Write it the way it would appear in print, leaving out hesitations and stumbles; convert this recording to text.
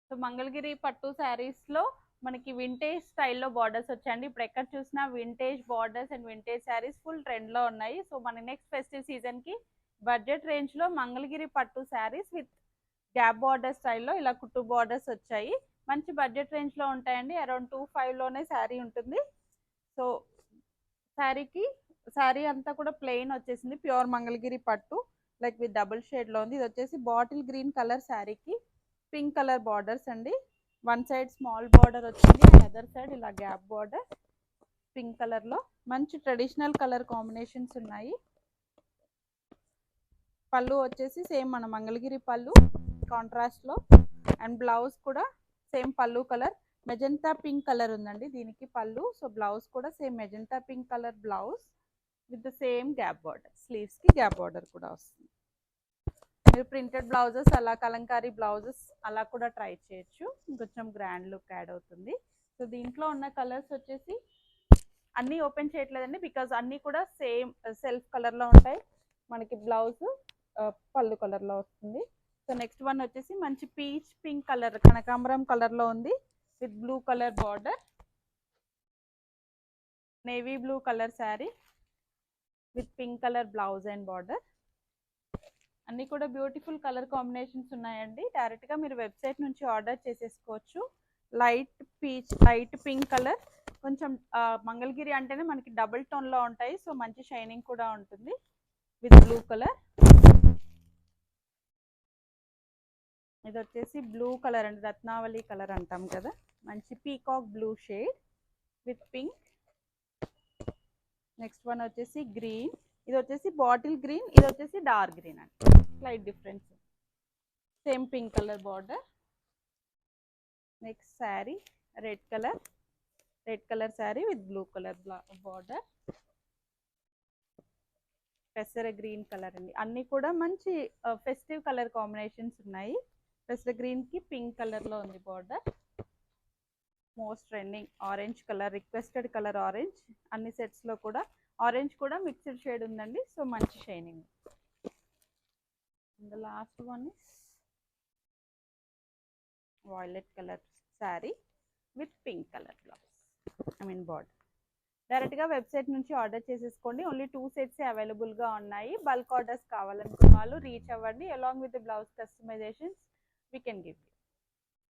So Mangalagiri పట్టు శారీస్లో మనకి వింటేజ్ స్టైల్లో బార్డర్స్ వచ్చాయండి. ఇప్పుడు ఎక్కడ చూసినా vintage borders and vintage saris full ట్రెండ్లో ఉన్నాయి. సో మన నెక్స్ట్ ఫెస్టివ్ సీజన్కి బడ్జెట్ రేంజ్లో మంగళగిరి పట్టు శారీస్ విత్ గ్యాప్ బార్డర్ స్టైల్లో ఇలా కుట్టు బార్డర్స్ వచ్చాయి. మంచి బడ్జెట్ రేంజ్లో ఉంటాయండి. అరౌండ్ 2,500లోనే శారీ ఉంటుంది. సో శారీ అంతా కూడా ప్లెయిన్ వచ్చేసింది. ప్యూర్ మంగళగిరి పట్టు లైక్ విత్ డబుల్ షేడ్లో ఉంది. ఇది వచ్చేసి బాటిల్ గ్రీన్ కలర్ శారీకి పింక్ కలర్ బార్డర్స్ అండి. వన్ సైడ్ స్మాల్ బార్డర్ వచ్చింది అండ్ అదర్ సైడ్ ఇలా గ్యాప్ బార్డర్ పింక్ కలర్లో. మంచి ట్రెడిషనల్ కలర్ కాంబినేషన్స్ ఉన్నాయి. పళ్ళు వచ్చేసి సేమ్ మన మంగళగిరి పళ్ళు కాంట్రాస్ట్లో అండ్ బ్లౌజ్ కూడా సేమ్ పళ్ళు కలర్ మెజెంటా పింక్ కలర్ ఉందండి దీనికి పళ్ళు. సో బ్లౌజ్ కూడా same magenta pink colour blouse with the same gap border. స్లీవ్స్కి గ్యాప్ బార్డర్ కూడా వస్తుంది. మీరు ప్రింటెడ్ బ్లౌజెస్ అలా కలంకారీ బ్లౌజెస్ అలా కూడా ట్రై చేయొచ్చు. ఇంకొంచెం గ్రాండ్ లుక్ యాడ్ అవుతుంది. సో దీంట్లో ఉన్న కలర్స్ వచ్చేసి అన్నీ ఓపెన్ చేయట్లేదండి బికాజ్ అన్నీ కూడా సేమ్ సెల్ఫ్ కలర్లో ఉంటాయి. మనకి బ్లౌజ్ పళ్ళు కలర్లో వస్తుంది. సో నెక్స్ట్ వన్ వచ్చేసి మంచి పీచ్ పింక్ కలర్ కనకాంబరం కలర్లో ఉంది with blue colour border. Navy blue colour sari with pink colour blouse and border. అన్నీ కూడా బ్యూటిఫుల్ కలర్ కాంబినేషన్స్ ఉన్నాయండి. డైరెక్ట్గా మీరు వెబ్సైట్ నుంచి ఆర్డర్ చేసేసుకోవచ్చు. Light peach light pink colour కొంచెం మంగళగిరి అంటేనే మనకి డబుల్ టోన్లో ఉంటాయి. సో మంచి షైనింగ్ కూడా ఉంటుంది విత్ బ్లూ కలర్. ఇది వచ్చేసి బ్లూ కలర్ అండి, రత్నావళి కలర్ అంటాం కదా. మంచి peacock blue shade with pink. Next one వచ్చేసి గ్రీన్. ఇది వచ్చేసి బాటిల్ గ్రీన్, ఇది వచ్చేసి డార్క్ గ్రీన్ అండి. Slight difference. Same pink colour border. Next sari red colour sari with blue colour border. పెసర గ్రీన్ కలర్ అండి. అన్నీ కూడా మంచి ఫెస్టివ్ కలర్ కాంబినేషన్స్ ఉన్నాయి. పెసర గ్రీన్కి పింక్ కలర్లో ఉంది border. Most trending orange colour, requested colour orange. అన్ని సెట్స్లో కూడా ఆరెంజ్ కూడా మిక్స్డ్ షేడ్ ఉందండి. సో మంచి shining. The last one is violet colour sari with pink colour blouse border. డైరెక్ట్గా వెబ్సైట్ నుంచి ఆర్డర్ చేసేసుకోండి. ఓన్లీ 2 సెట్స్ అవైలబుల్గా ఉన్నాయి. బల్క్ ఆర్డర్స్ కావాలనుకున్న వాళ్ళు రీచ్ అవ్వండి. Along with the blouse customisations we can give you.